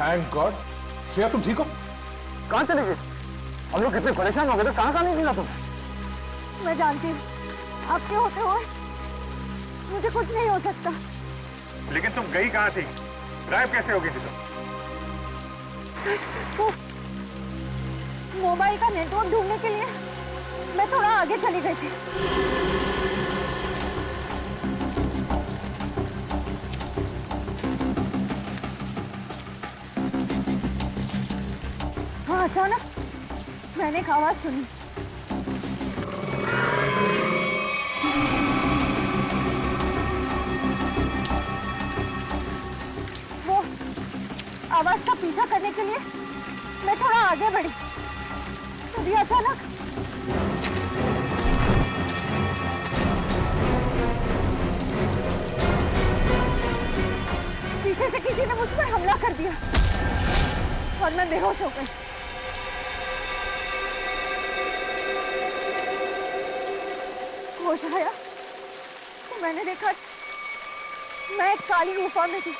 Thank God. Shreya तुम ठीक हो? कहाँ चले गए? हम लोग कितने परेशान हो गए थे, कहाँ नहीं मिला तुम्हें? मैं जानती हूँ आपके होते हुए मुझे कुछ नहीं हो सकता। लेकिन तुम गई कहाँ थी? गायब कैसे हो गई थी तुम? मोबाइल का नेटवर्क ढूंढने के लिए मैं थोड़ा आगे चली गई थी। हाँ, अचानक मैंने एक आवाज सुनी। वो आवाज का पीछा करने के लिए मैं थोड़ा आगे बढ़ी, तभी अचानक पीछे से किसी ने मुझ पर हमला कर दिया और मैं बेहोश हो गई। होश आया तो मैंने देखा मैं एक काली गुफा में थी।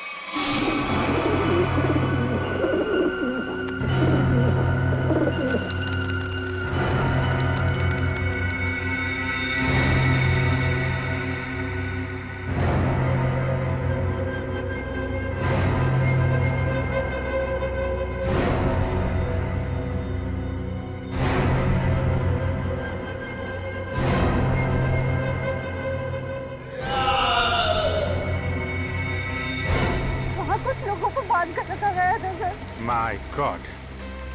माय गॉड,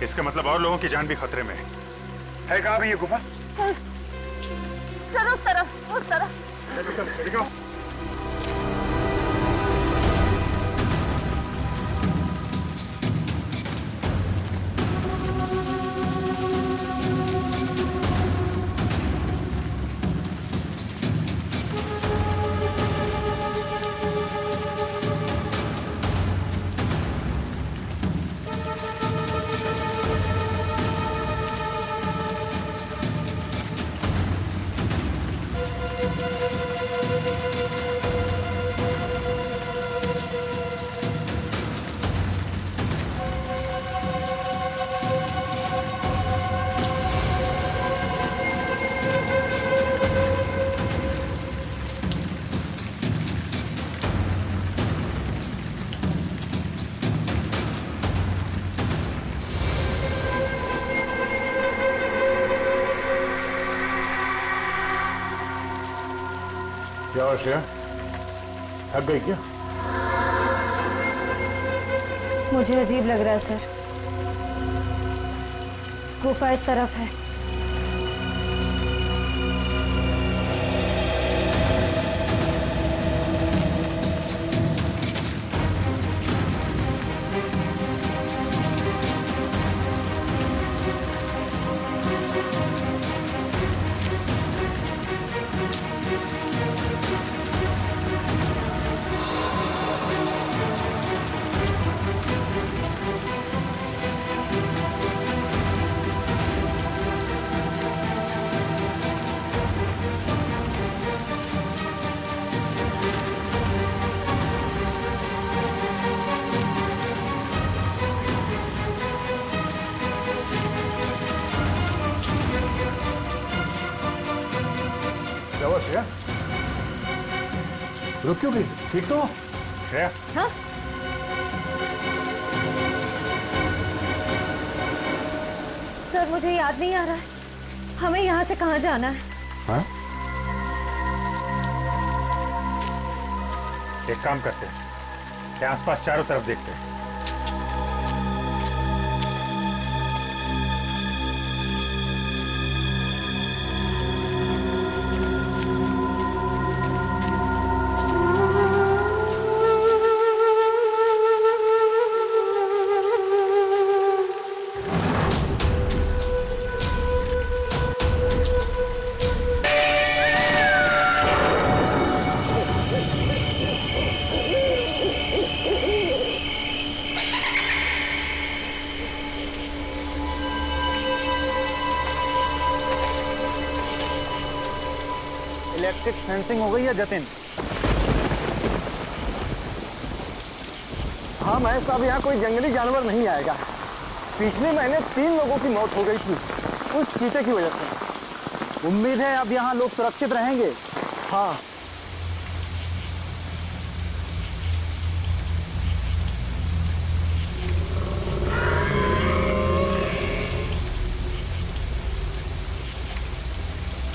इसका मतलब और लोगों की जान भी खतरे में है। कहाँ भी ये गुफा? सर उस तरफ। देखो। क्या हुआ श्रेया, थक गई क्या? मुझे अजीब लग रहा है सर। गुफा इस तरफ है। क्या हुआ श्रेया, रुक क्यों गई? ठीक तो हो श्रेया? हाँ? सर मुझे याद नहीं आ रहा है हमें यहाँ से कहाँ जाना है। हाँ? एक काम करते हैं, ये आसपास चारों तरफ देखते हैं। इलेक्ट्रिक फेंसिंग हो गई है जतिन? हाँ महेश साहब, यहाँ कोई जंगली जानवर नहीं आएगा। पिछले महीने 3 लोगों की मौत हो गई थी उस चीते की वजह से। उम्मीद है अब यहाँ लोग सुरक्षित रहेंगे। हाँ।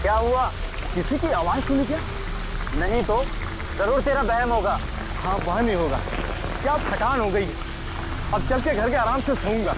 क्या हुआ? किसी की आवाज सुनी क्या? नहीं तो जरूर तेरा वहम होगा। हाँ, वहम ही होगा। क्या थकान हो गई, अब चल के घर के आराम से सोऊंगा।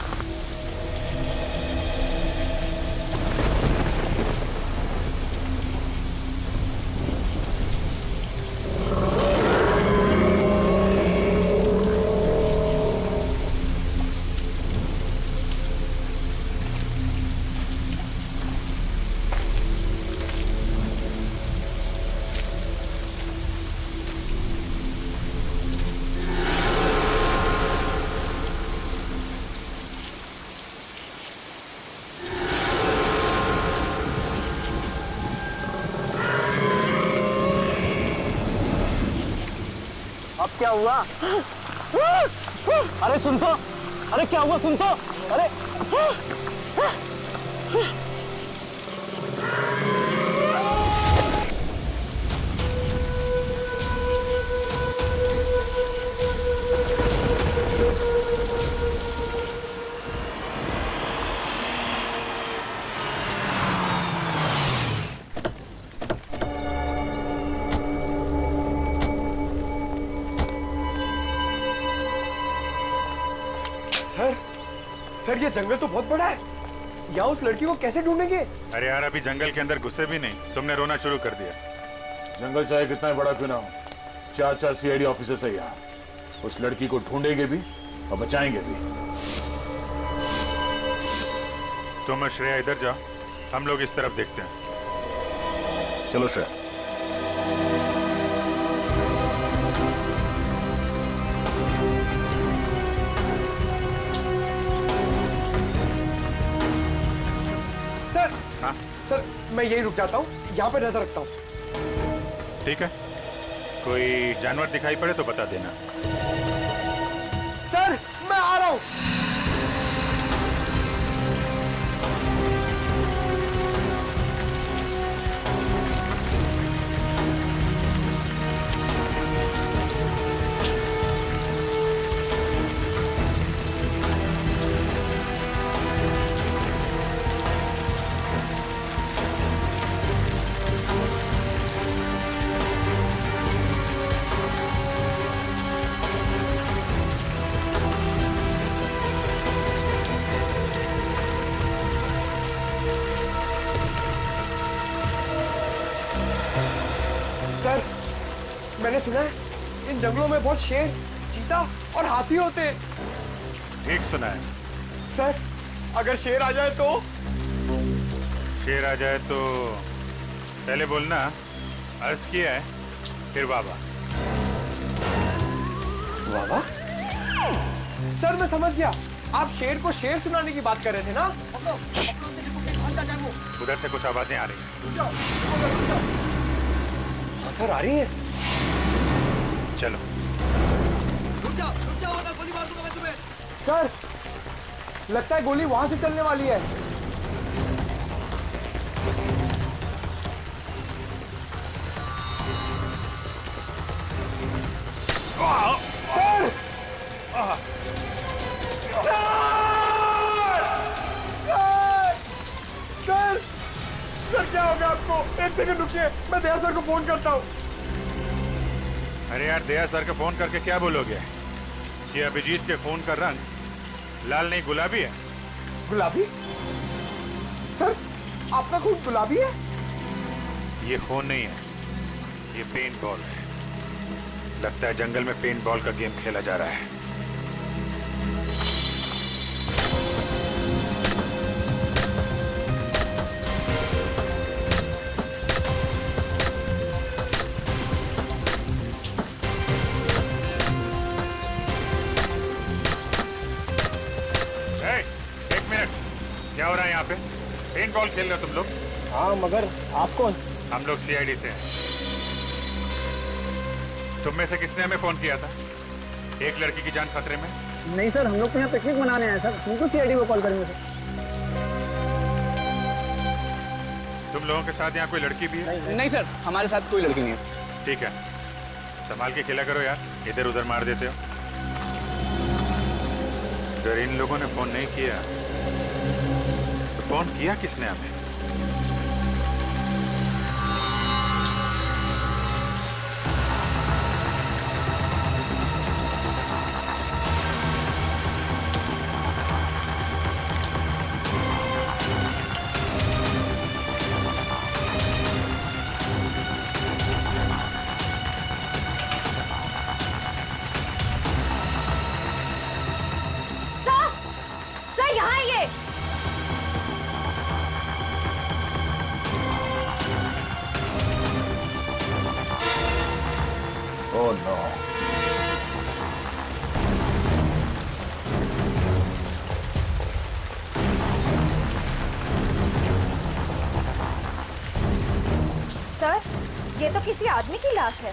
अब क्या हुआ? अरे सुन तो, अरे क्या हुआ सुन तो, अरे सर ये जंगल तो बहुत बड़ा है, यहाँ उस लड़की को कैसे ढूंढेंगे? अरे यार, अभी जंगल के अंदर घुसे भी नहीं, तुमने रोना शुरू कर दिया। जंगल चाहे कितना बड़ा क्यों ना हो, 4 सीआईडी ऑफिसर्स है यहाँ। उस लड़की को ढूंढेंगे भी और बचाएंगे भी। तुम और श्रेया इधर जाओ, हम लोग इस तरफ देखते हैं। चलो श्रेया। हाँ? सर मैं यही रुक जाता हूँ, यहाँ पे नजर रखता हूँ। ठीक है, कोई जानवर दिखाई पड़े तो बता देना। सर मैं आ रहा हूँ। सर मैंने सुना है इन जंगलों में बहुत शेर, चीता और हाथी होते हैं। ठीक सुना है। सर अगर शेर आ जाए तो? शेर आ जाए तो पहले बोलना अर्ज किया है, फिर बाबा। बाबा? सर मैं समझ गया, आप शेर को शेर सुनाने की बात कर रहे थे ना? उधर से कुछ आवाजें आ रही हैं। हाँ सर आ रही है। चलो। रुक जाओ वरना गोली मार दूंगा मैं तुम्हें। सर लगता है गोली वहां से चलने वाली है। सर! सर! सर क्या हो गया आपको? 1 सेकंड रुकिए, मैं दया सर को फोन करता हूँ। अरे यार, दया सर को फोन करके क्या बोलोगे कि अभिजीत के फोन का रंग लाल नहीं गुलाबी है? गुलाबी? सर आपका खून गुलाबी है? ये खून नहीं है, ये पेंट बॉल है। लगता है जंगल में पेंट बॉल का गेम खेला जा रहा है। एक मिनट, क्या हो रहा है यहाँ पे? पेंट बॉल खेल रहे हो तुम लोग? हाँ मगर आप कौन? हम लोग सीआईडी से हैं। तुम में से किसने हमें फोन किया था? एक लड़की की जान खतरे में। नहीं सर, हम लोग तो यहाँ पिकनिक मनाने आए सर, तुमको सीआईडी को कॉल करेंगे सर। तुम लोगों के साथ यहाँ कोई लड़की भी है? नहीं सर, हमारे साथ कोई लड़की नहीं है। ठीक है, संभाल के खेला करो यार, इधर उधर मार देते हो। अगर इन लोगों ने फोन नहीं किया तो फोन किया किसने हमें? सर यहाँ ये ओह नो। सर, ये तो किसी आदमी की लाश है।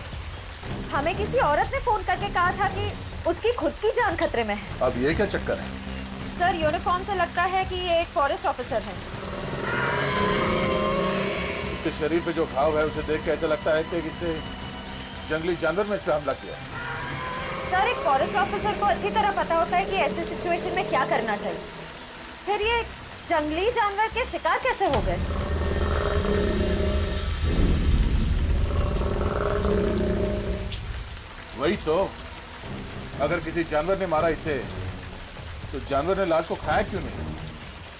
हमें किसी औरत ने फोन करके कहा था कि उसकी खुद की जान खतरे में है। अब ये क्या चक्कर है? सर, यूनिफॉर्म से लगता है कि ये एक फॉरेस्ट ऑफिसर है। उसके शरीर पे जो घाव है उसे देख के ऐसा लगता है कि किसी जंगली जानवर ने इस पे हमला किया। सर, एक फॉरेस्ट ऑफिसर को अच्छी तरह पता होता है कि ऐसे सिचुएशन में क्या करना चाहिए। फिर ये जंगली जानवर के शिकार कैसे हो गए? वही तो, अगर किसी जानवर ने मारा इसे तो जानवर ने लाश को खाया क्यों नहीं,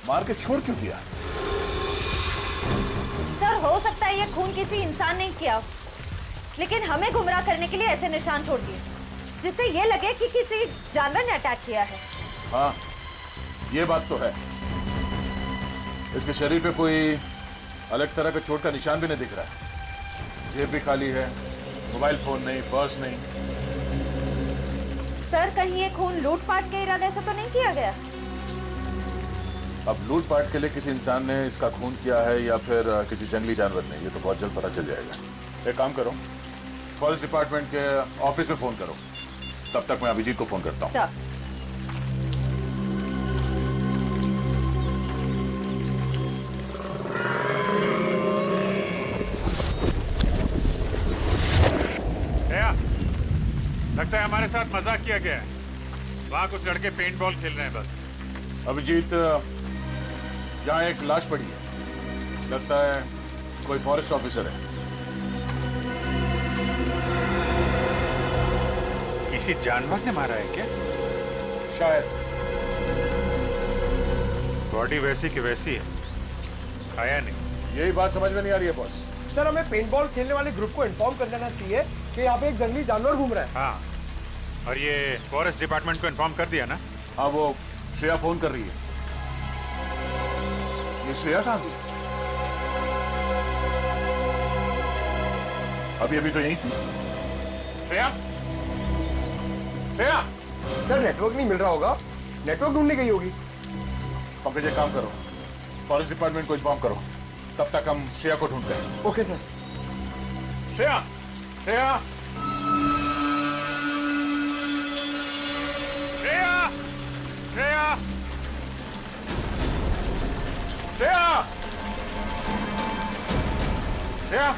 मार के छोड़ क्यों दिया? सर, हो सकता है ये खून किसी इंसान ने किया, लेकिन हमें गुमराह करने के लिए ऐसे निशान छोड़ दिए जिससे ये लगे कि किसी जानवर ने अटैक किया है। हाँ, ये बात तो है। इसके शरीर पे कोई अलग तरह का चोट का निशान भी नहीं दिख रहा है। जेब भी खाली है, मोबाइल फोन नहीं, पर्स नहीं। सर, कहीं ये खून लूटपाट के इरादे से तो नहीं किया गया? अब लूटपाट के लिए किसी इंसान ने इसका खून किया है या फिर किसी जंगली जानवर ने, ये तो बहुत जल्द पता चल जाएगा। एक काम करो, फॉरेस्ट डिपार्टमेंट के ऑफिस में फोन करो, तब तक मैं अभिजीत को फोन करता हूँ। सर, लगता है हमारे साथ मजाक किया गया है। वहां कुछ लड़के पेंट बॉल खेल रहे हैं बस। अभिजीत, यहाँ एक लाश पड़ी है, लगता है कोई फॉरेस्ट ऑफिसर है। किसी जानवर ने मारा है क्या? शायद। बॉडी वैसी की वैसी है, खाया नहीं। यही बात समझ में नहीं आ रही है बॉस। सर, हमें पेंटबॉल खेलने वाले ग्रुप को इन्फॉर्म कर देना चाहिए कि यहाँ पे एक जंगली जानवर घूम रहा है। हाँ, और ये फॉरेस्ट डिपार्टमेंट को इन्फॉर्म कर दिया ना? हाँ, वो श्रेया फोन कर रही है। ये श्रेया कहाँ गई? अभी तो यही थी। श्रेया, श्रेया। सर, नेटवर्क नहीं मिल रहा होगा, नेटवर्क ढूंढने गई होगी। पंकज, एक काम करो, फॉरेस्ट डिपार्टमेंट को इन्फॉर्म करो, तब तक हम श्रेया को ढूंढते हैं। Okay sir. श्रेया, श्रेया, श्रेया, श्रेया, श्रेया, श्रेया,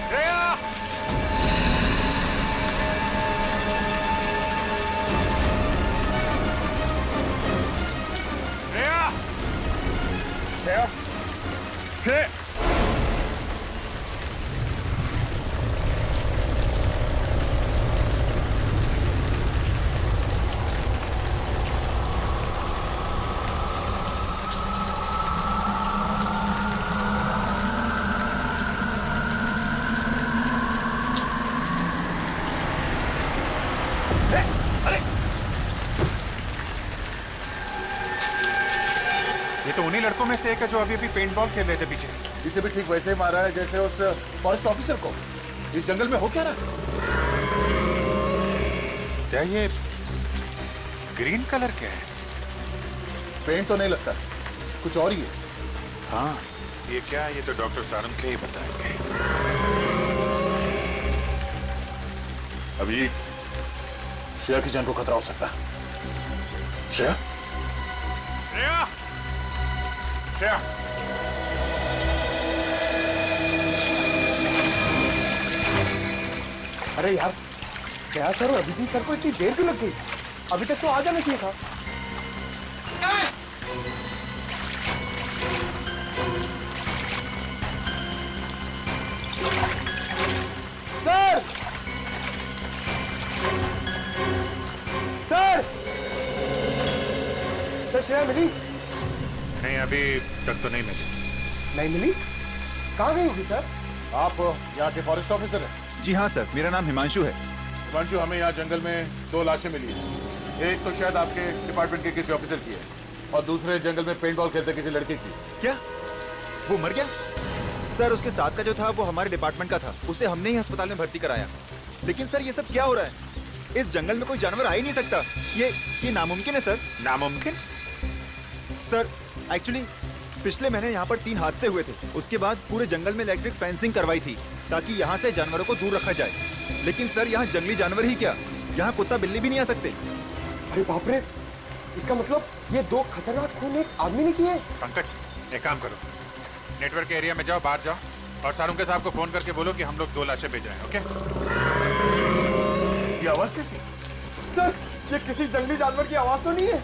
श्रेया। श्रेया, श्रेया। ये तो उन्हीं लड़कों में से एक है जो अभी अभी पेंट बॉल खेल रहे थे पीछे। इसे भी ठीक वैसे ही मारा है जैसे उस फॉरेस्ट ऑफिसर को। इस जंगल में हो क्या रहा? क्या ये ग्रीन कलर क्या है? पेंट तो नहीं लगता, कुछ और ही है। हाँ, ये क्या है? ये तो डॉक्टर सारंग के ही बताएंगे। अभी श्रेया की जान को खतरा हो सकता है। श्रेया, श्रेया, श्रेया, अरे यार, क्या सर और अभिजीत सर को इतनी देर क्यों लग गई? अभी तक तो आ जाना चाहिए था। सर, सर, सर श्रेया मिली? नहीं अभी तक तो नहीं मिली। नहीं मिली? कहाँ गई होगी सर? आप यहाँ के फॉरेस्ट ऑफिसर हैं? जी हाँ सर, मेरा नाम हिमांशु है। हिमांशु, हमें यहाँ जंगल में 2 लाशें मिली हैं। एक तो शायद आपके डिपार्टमेंट के किसी ऑफिसर की है और दूसरे जंगल में पेंट बॉल खेलते किसी लड़के की। क्या वो मर गया? सर उसके साथ का जो था वो हमारे डिपार्टमेंट का था, उसे हमने ही अस्पताल में भर्ती कराया। लेकिन सर ये सब क्या हो रहा है? इस जंगल में कोई जानवर आ ही नहीं सकता। ये नामुमकिन है सर। नामुमकिन? सर एक्चुअली पिछले महीने यहाँ पर 3 हादसे हुए थे। उसके बाद पूरे जंगल में इलेक्ट्रिक फेंसिंग करवाई थी ताकि यहाँ से जानवरों को दूर रखा जाए। लेकिन सर यहाँ जंगली जानवर ही क्या, यहाँ कुत्ता बिल्ली भी नहीं आ सकते। अरे बाप रे, इसका मतलब ये 2 खतरनाक खून एक आदमी ने किए। पंकज, एक काम करो, नेटवर्क एरिया में जाओ, बाहर जाओ और सारुंके साहब को फोन करके बोलो कि हम लोग 2 लाशें भेज रहे हैं। ओके? ये आवाज कैसी? सर, ये किसी जंगली जानवर की आवाज तो नहीं है?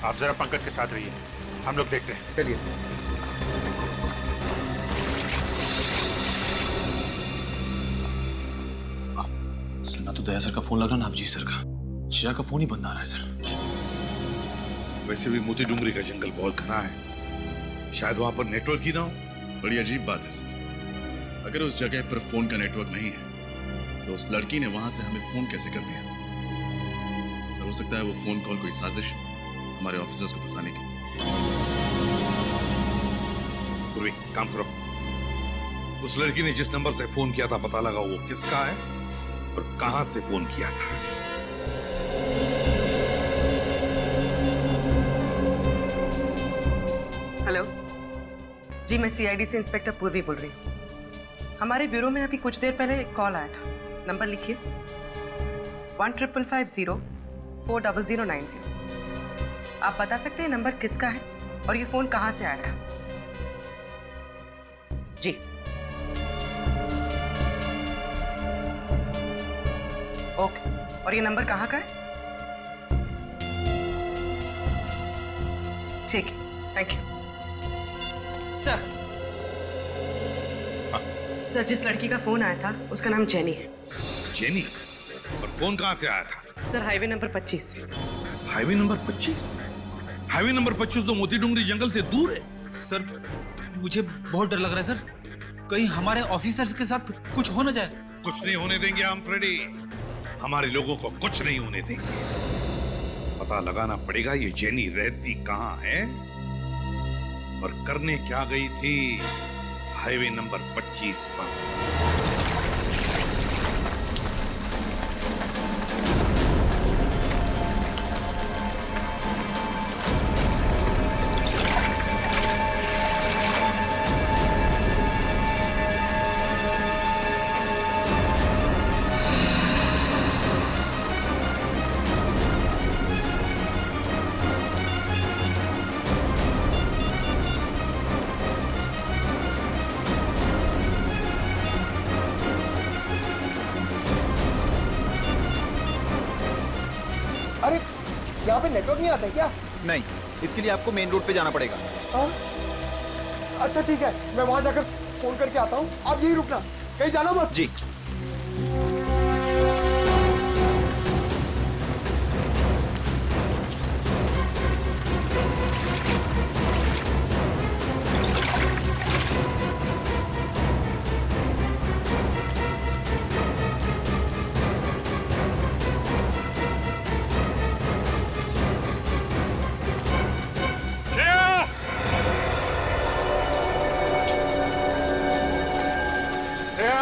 आप जरा पंकज के साथ रहिए, हम लोग देखते हैं। चलिए। सर ना तो दया सर का फोन लग रहा ना अभिजीत सर का। श्रेया का फोन ही बंद आ रहा है सर। वैसे भी मोती डूंगरी का जंगल बहुत घना है, शायद वहां पर नेटवर्क ही ना हो। बड़ी अजीब बात है सर। अगर उस जगह पर फोन का नेटवर्क नहीं है तो उस लड़की ने वहां से हमें फोन कैसे कर दिया? सर हो सकता है वो फोन कॉल कोई साजिश हो हमारे ऑफिसर्स को फंसाने की। पूर्वी, काम करो, उस लड़की ने जिस नंबर से फोन किया था पता लगा वो किसका है और कहां से फोन किया था। हेलो जी, मैं सीआईडी से इंस्पेक्टर पूर्वी बोल रही हूँ। हमारे ब्यूरो में अभी कुछ देर पहले एक कॉल आया था। नंबर लिखिए 1550409090। आप बता सकते हैं नंबर किसका है और ये फोन कहाँ से आया था? जी ओके, और ये नंबर कहाँ का है? ठीक है, थैंक यू सर। सर जिस लड़की का फोन आया था उसका नाम जेनी है। जेनी? और फोन कहां से आया था? सर हाईवे नंबर 25 से। Highway number 25? हाईवे नंबर 25 तो मोती डूंगरी जंगल से दूर है। सर मुझे बहुत डर लग रहा है सर, कहीं हमारे ऑफिसर्स के साथ कुछ हो न जाए। कुछ नहीं होने देंगे हम फ्रेडी, हमारे लोगों को कुछ नहीं होने देंगे। पता लगाना पड़ेगा ये जेनी रहती कहां है और करने क्या गई थी हाईवे नंबर 25 पर। अरे यहाँ पे नेटवर्क नहीं आता है क्या? नहीं, इसके लिए आपको मेन रोड पे जाना पड़ेगा। अच्छा ठीक है, मैं वहां जाकर फोन करके आता हूँ। आप यही रुकना, कहीं जाना मत। जी। श्रेया!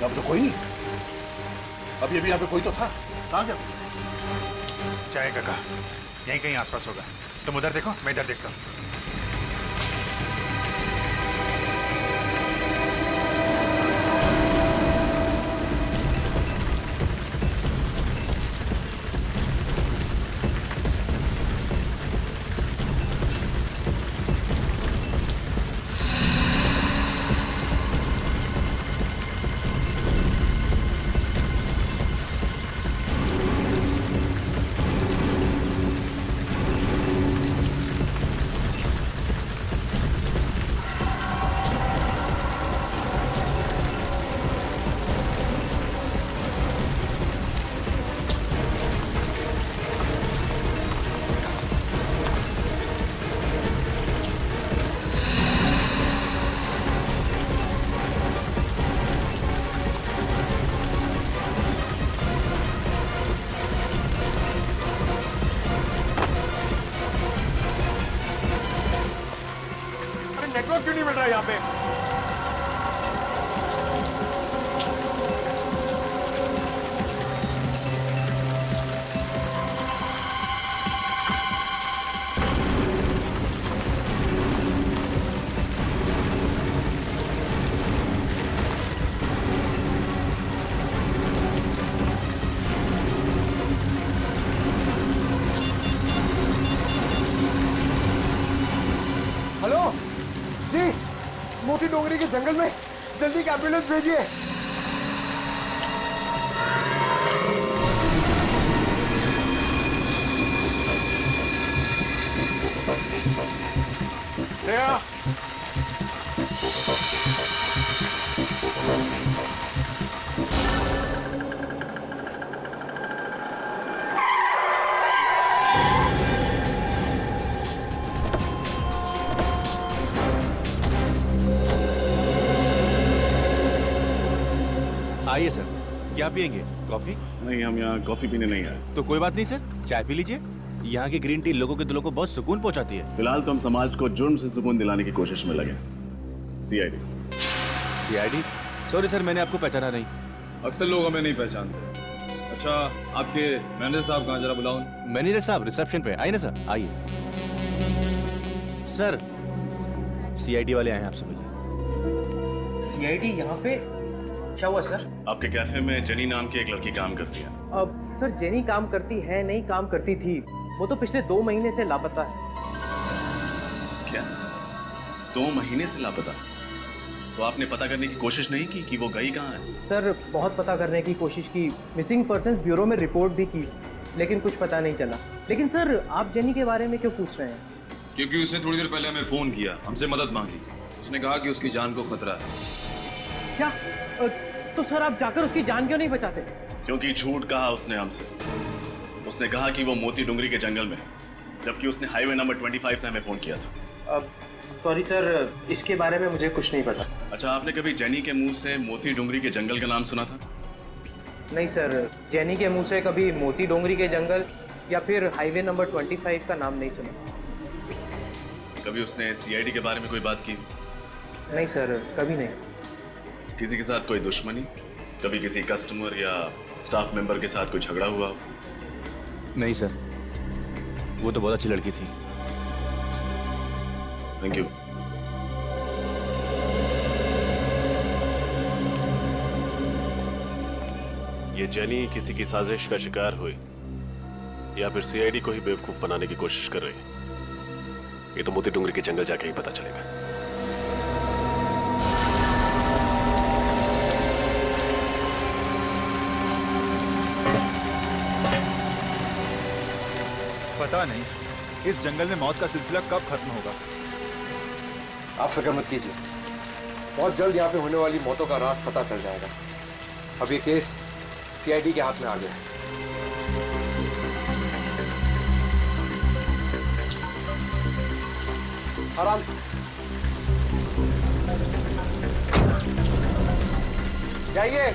अब तो कोई नहीं। अभी अभी यहाँ पे कोई तो था, कहाँ गया? चाय काका यहीं कहीं आसपास होगा। तुम उधर देखो, मैं इधर देखता हूँ। नेटवर्क क्यों नहीं मिल रहा यहाँ पे? हेलो जी, मोती डोंगरी के जंगल में जल्दी एक एम्बुलेंस भेजिए। आइए सर, क्या पियेंगे? कॉफी? नहीं, हम यहाँ कॉफी पीने नहीं आए। तो कोई बात नहीं सर, चाय पी लीजिए। यहाँ की ग्रीन टी लोगों के दिलों को बहुत सुकून पहुँचाती है। फिलहाल तो हम समाज को जुर्म से सुकून दिलाने की कोशिश में लगे। सीआईडी। सीआईडी? सॉरी सर, मैंने आपको पहचाना नहीं। अक्सर लोग हमें नहीं पहचानते। अच्छा, आपके मैनेजर साहब कहाँ, जरा बुलाओ। मैनेजर साहब रिसेप्शन पे। आइए ना सर, आइए। सर, सीआईडी वाले आए हैं आपसे मिलने। सीआईडी यहाँ पे? क्या हुआ सर? आपके कैफे में जेनी नाम की एक लड़की काम करती है। अब सर, जेनी काम करती है नहीं, काम करती थी। वो तो पिछले 2 महीने से लापता है। क्या? 2 महीने से लापता? तो आपने पता करने की कोशिश नहीं की कि वो गई कहाँ है? सर, बहुत पता करने की कोशिश की, मिसिंग पर्सन्स ब्यूरो में रिपोर्ट भी की, लेकिन कुछ पता नहीं चला। लेकिन सर, आप जेनी के बारे में क्यों पूछ रहे हैं? क्योंकि उसने थोड़ी देर पहले हमें फोन किया, हमसे मदद मांगी। उसने कहा कि उसकी जान को खतरा है। क्या? तो सर, आप जाकर उसकी जान क्यों नहीं बचाते? क्योंकि झूठ कहा उसने हमसे। उसने कहा कि वो मोती डुंगरी के जंगल में, जबकि उसने हाईवे नंबर 25 से हमें फोन किया था। सॉरी सर, इसके बारे में मुझे कुछ नहीं पता। अच्छा, आपने कभी जेनी के मुंह से मोती डुंगरी के जंगल का नाम सुना था? नहीं सर, जेनी के मुंह से कभी मोती डोंगरी के जंगल या फिर हाईवे नंबर 25 का नाम नहीं सुना। कभी उसने सीआईडी के बारे में कोई बात की? नहीं सर, कभी नहीं। किसी के साथ कोई दुश्मनी? कभी किसी कस्टमर या स्टाफ मेंबर के साथ कोई झगड़ा हुआ? नहीं सर, वो तो बहुत अच्छी लड़की थी। Thank you. ये जेनी किसी की साजिश का शिकार हुई या फिर सीआईडी को ही बेवकूफ बनाने की कोशिश कर रही है, ये तो मोती डुंगरी के जंगल जाके ही पता चलेगा। पता नहीं इस जंगल में मौत का सिलसिला कब खत्म होगा। आप फिक्र मत कीजिए, बहुत जल्द यहाँ पे होने वाली मौतों का राज पता चल जाएगा। अब ये केस सीआईडी के हाथ में आ गया है। आराम से जाइए।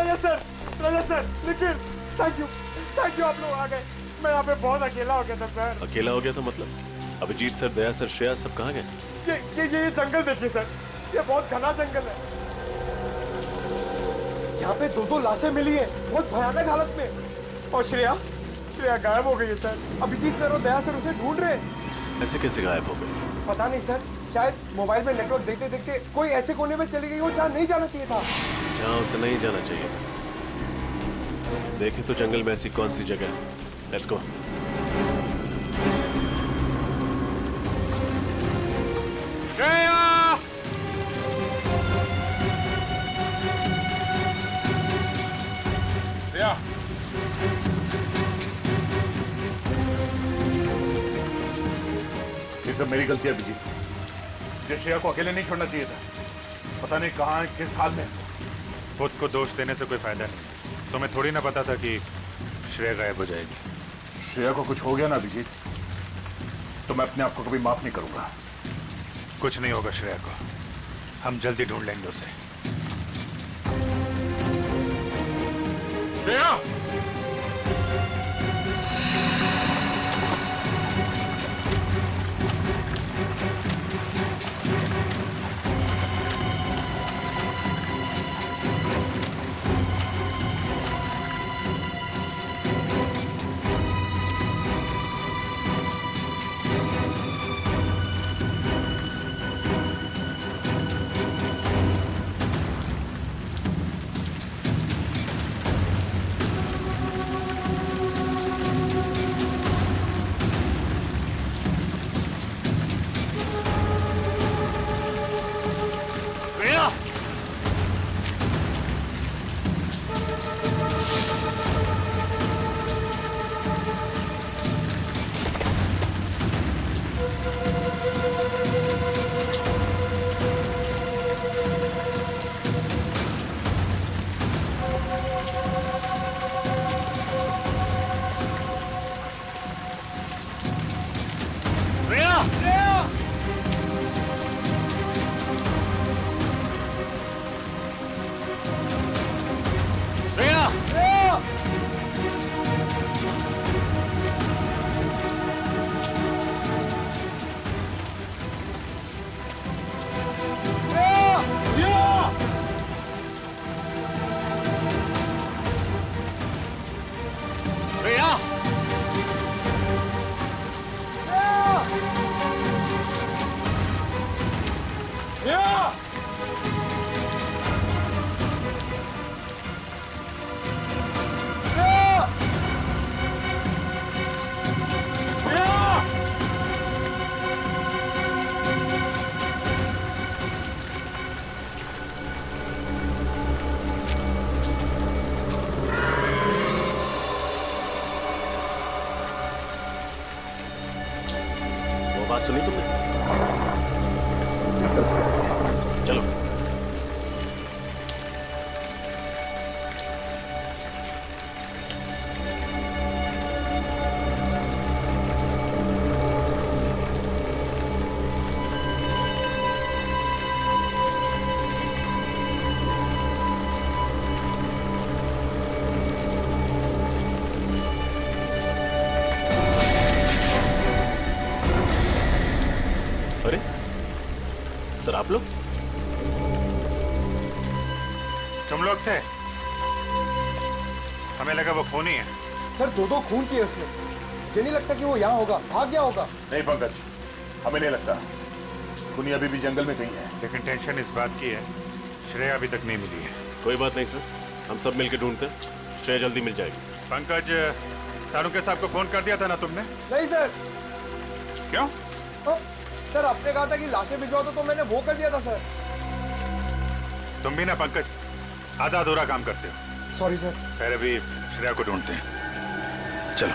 रजत सर, लेकिन थैंक यू आप लोग आ गए। मैं यहाँ पे बहुत अकेला हो गया था सर। अकेला हो गया था मतलब? अभिजीत सर, दया सर, श्रेया सब कहाँ गए? ये जंगल देखिए सर, ये बहुत घना जंगल है। यहाँ पे 2 लाशें मिली है बहुत भयानक हालत में, और श्रेया गायब हो गई है सर। अभिजीत सर और दया सर उसे ढूंढ रहे हैं। ऐसे कैसे गायब हो गई? पता नहीं सर, शायद मोबाइल में नेटवर्क देखते देखते कोई ऐसे कोने में चली गई हो जहाँ नहीं जाना चाहिए था। जहाँ उसे नहीं जाना चाहिए। देखे तो जंगल में ऐसी कौन सी जगह है? Let's go. श्रेया! श्रेया! ये सब मेरी गलती है अभिजीत। मुझे श्रेया को अकेले नहीं छोड़ना चाहिए था। पता नहीं कहाँ किस हाल में। खुद को दोष देने से कोई फायदा नहीं। तुम्हें थोड़ी ना पता था कि श्रेया गायब हो जाएगी। श्रेया को कुछ हो गया ना अभिजीत, तो मैं अपने आप को कभी माफ नहीं करूंगा। कुछ नहीं होगा श्रेया को, हम जल्दी ढूंढ लेंगे उसे। श्रेया! बात सुनी तुमने? चलो। अरे सर, आप लोग? तुम लोग थे? हमें लगा वो खूनी है। सर 2 खून किए उसने। मुझे नहीं लगता कि वो यहाँ होगा, भाग गया होगा। नहीं पंकज, हमें नहीं लगता। खूनी अभी भी जंगल में कहीं है। लेकिन टेंशन इस बात की है, श्रेया अभी तक नहीं मिली है। कोई बात नहीं सर, हम सब मिलकर ढूंढते हैं। श्रेया जल्दी मिल जाएगी। पंकज, सारुके साहब को फोन कर दिया था ना तुमने? नहीं सर। क्यों? सर आपने कहा था कि लाशें भिजवा दो, तो मैंने वो कर दिया था सर। तुम भी ना पंकज आधा अधूरा काम करते हो। Sorry sir. खैर अभी श्रेया को ढूंढते हैं, चलो।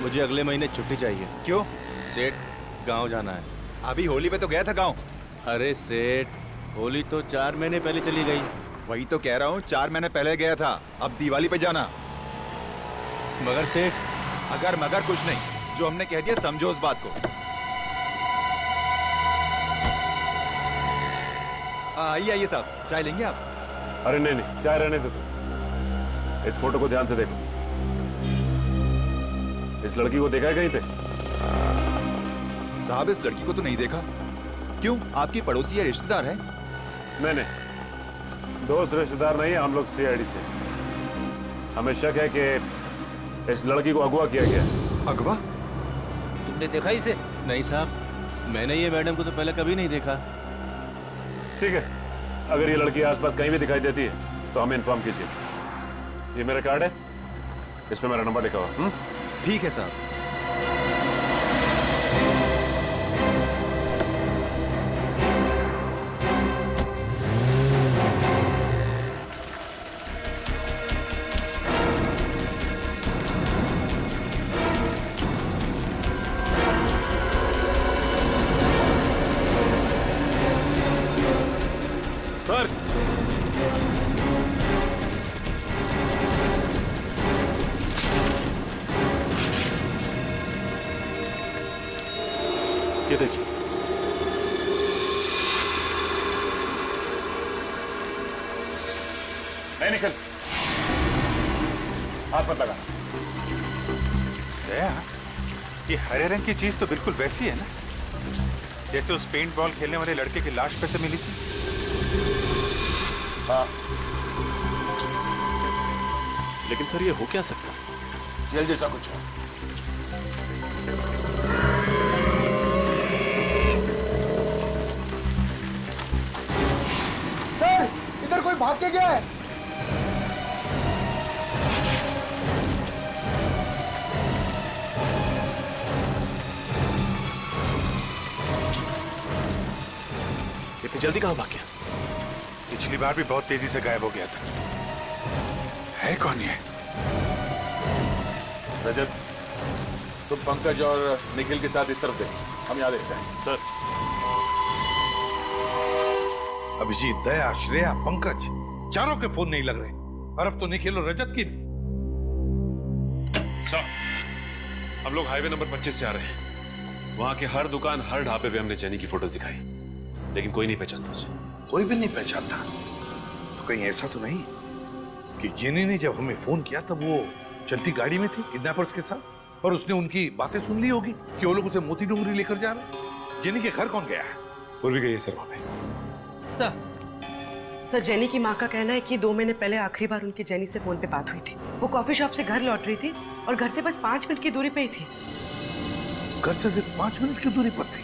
मुझे अगले महीने छुट्टी चाहिए। क्यों? सेठ, गांव जाना है। अभी होली पे तो गया था गांव। अरे सेठ, होली तो 4 महीने पहले चली गई। वही तो कह रहा हूँ, 4 महीने पहले गया था, अब दिवाली पे जाना। मगर सेठ, अगर मगर कुछ नहीं, जो हमने कह दिया समझो उस बात को। आइए आइए साहब, चाय लेंगे आप? अरे नहीं नहीं, चाय रहने दो तुम। इस फोटो को ध्यान से देखो। इस लड़की को देखा है कहीं पे? साहब, इस लड़की को तो नहीं देखा। क्यों, आपकी पड़ोसी या रिश्तेदार है? नहीं नहीं, दोस्त रिश्तेदार नहीं है, हम लोग सीआईडी से। हमें शक है कि इस लड़की को अगवा किया गया। अगवा? तुमने देखा इसे? नहीं साहब, मैंने ये मैडम को तो पहले कभी नहीं देखा। ठीक है, अगर ये लड़की आसपास कहीं भी दिखाई देती है तो हमें इन्फॉर्म कीजिए। ये मेरा कार्ड है, इसमें मेरा नंबर लिखा हुआ। ठीक है साहब। सर, ये देखिए। नहीं निकल, हाथ मत लगा। दया, ये हरे रंग की चीज तो बिल्कुल वैसी है ना जैसे उस पेंट बॉल खेलने वाले लड़के की लाश पे से मिली थी। हाँ, लेकिन सर ये हो क्या सकता है? जेल जैसा कुछ है। सर, इधर कोई भाग के गया है। इतनी जल्दी कहाँ भाग गया? पिछली बार भी बहुत तेजी से गायब हो गया था। है कौन ये? रजत, तुम पंकज और निखिल के साथ इस तरफ देखो, हम यहाँ देखते हैं। सर, अभिजीत, दया, श्रेया, पंकज, चारों के फोन नहीं लग रहे। और अब तो निखिल और रजत की भी। सर, हम लोग हाईवे नंबर 25 से आ रहे हैं। वहां के हर दुकान, हर ढाबे पे हमने जेनी की फोटोज दिखाई, लेकिन कोई नहीं पहचानता उसे। कोई भी नहीं पहचानता? तो कहीं ऐसा तो नहीं कि जेनी ने जब हमें फोन किया तब वो चलती गाड़ी में थी किडनैपर्स के साथ, और उसने उनकी बातें सुन ली होगी कि वो लोग उसे मोती डोंगरी लेकर जा रहे हैं। जेनी के घर कौन गया है? पूर्वी गई है सर वहां पे। सर, जेनी की माँ का कहना है कि 2 महीने पहले आखिरी बार उनकी जेनी से फोन पे बात हुई थी। वो कॉफी शॉप से घर लौट रही थी और घर से बस 5 मिनट की दूरी पे ही थी। घर से सिर्फ 5 मिनट की दूरी पर थी?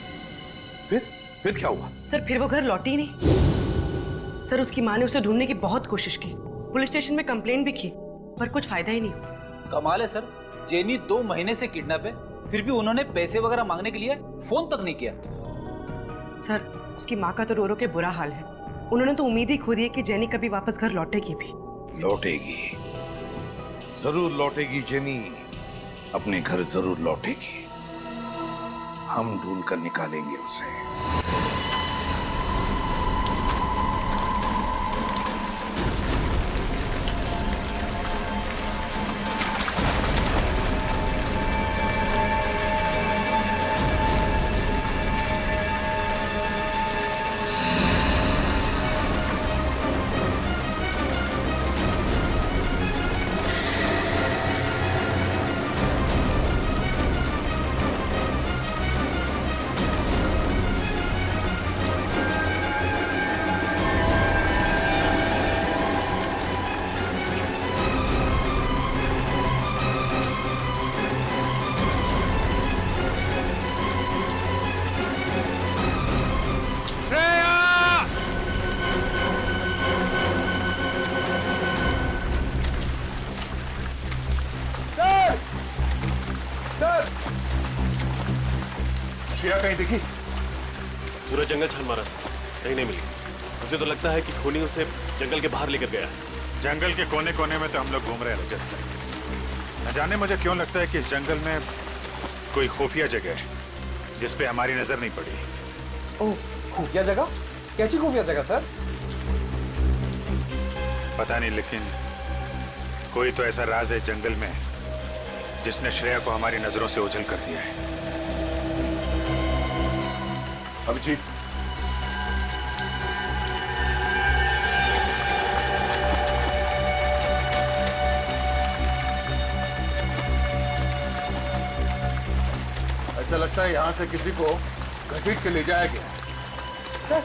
फिर क्या हुआ? सर, फिर वो घर लौटी ही नहीं। सर, उसकी माँ ने उसे ढूंढने की बहुत कोशिश की, पुलिस स्टेशन में कंप्लेन भी की, पर कुछ फायदा ही नहीं। कमाल है सर, जेनी 2 महीने से किडनैप है, फिर भी उन्होंने पैसे वगैरह मांगने के लिए फोन तक नहीं किया। सर, उसकी माँ का तो रो रो के बुरा हाल है। उन्होंने तो उम्मीद ही खो दी है कि जेनी कभी वापस घर लौटेगी भी। लौटेगी, जरूर लौटेगी जेनी, अपने घर जरूर लौटेगी। हम ढूंढ कर निकालेंगे उसे। श्रेया कहीं दिखी? पूरा जंगल छान मारा सर, कहीं नहीं मिली। मुझे तो लगता है कि खूनी उसे जंगल के बाहर लेकर गया है। जंगल के कोने कोने में तो हम लोग घूम रहे हैं रजत। न जाने मुझे क्यों लगता है कि इस जंगल में कोई खुफिया जगह है जिस पे हमारी नजर नहीं पड़ी। ओह, खुफिया जगह? कैसी खुफिया जगह सर? पता नहीं, लेकिन कोई तो ऐसा राज है जंगल में जिसने श्रेया को हमारी नजरों से ओझल कर दिया है। अभिजीत, ऐसा लगता है यहां से किसी को घसीट के ले जाया गया। सर,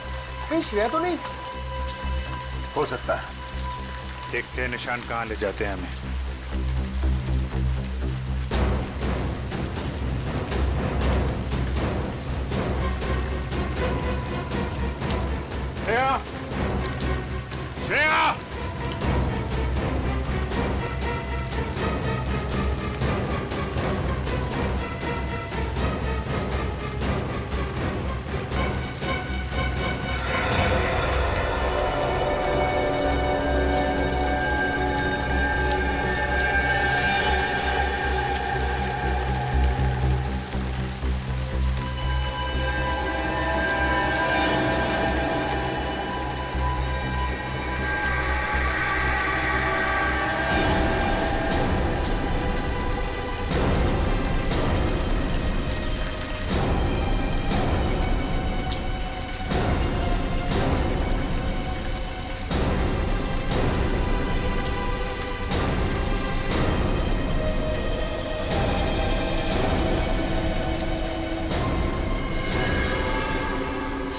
कहीं श्रेया तो नहीं? हो सकता है। देखते हैं निशान कहां ले जाते हैं हमें। श्रेया! श्रेया!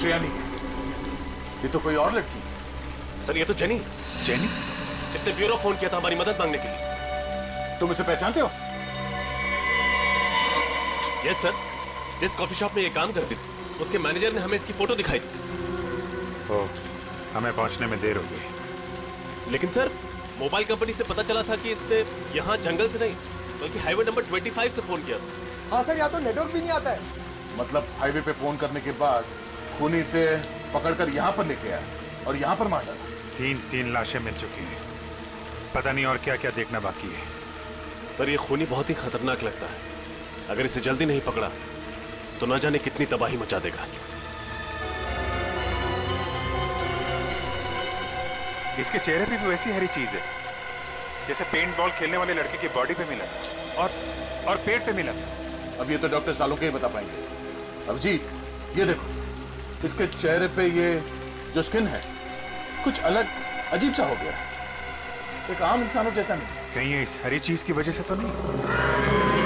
श्रेया नहीं है, ये तो कोई और लड़की है। सर, ये तो जेनी। जेनी? जिसने ब्यूरो फोन किया था हमारी मदद मांगने के लिए। तुम इसे पहचानते हो? यस सर, जिस कॉफी शॉप में ये काम करती थी उसके मैनेजर ने हमें इसकी फोटो दिखाई थी। ओह, हमें पहुंचने में देर हो गई। लेकिन सर, मोबाइल कंपनी से पता चला था कि इसने यहाँ जंगल से नहीं बल्कि हाईवे नंबर 25 से फोन किया था। हाँ सर, यहाँ तो नेटवर्क भी नहीं आता है। मतलब हाईवे पे फोन करने के बाद खूनी से पकड़कर यहाँ पर लेके आया और यहाँ पर मार डाला। तीन लाशें मिल चुकी हैं। पता नहीं और क्या क्या देखना बाकी है। सर, ये खूनी बहुत ही खतरनाक लगता है। अगर इसे जल्दी नहीं पकड़ा तो न जाने कितनी तबाही मचा देगा। इसके चेहरे पे भी वैसी हरी चीज है जैसे पेंट बॉल खेलने वाले लड़के की बॉडी पे मिला और पेट पे मिला। अब ये तो डॉक्टर सालों के ही बता पाएंगे। अभिजीत, ये देखो, इसके चेहरे पे ये जो स्किन है कुछ अलग अजीब सा हो गया, एक आम इंसानों जैसा नहीं। कहीं इस हरी चीज की वजह से तो नहीं?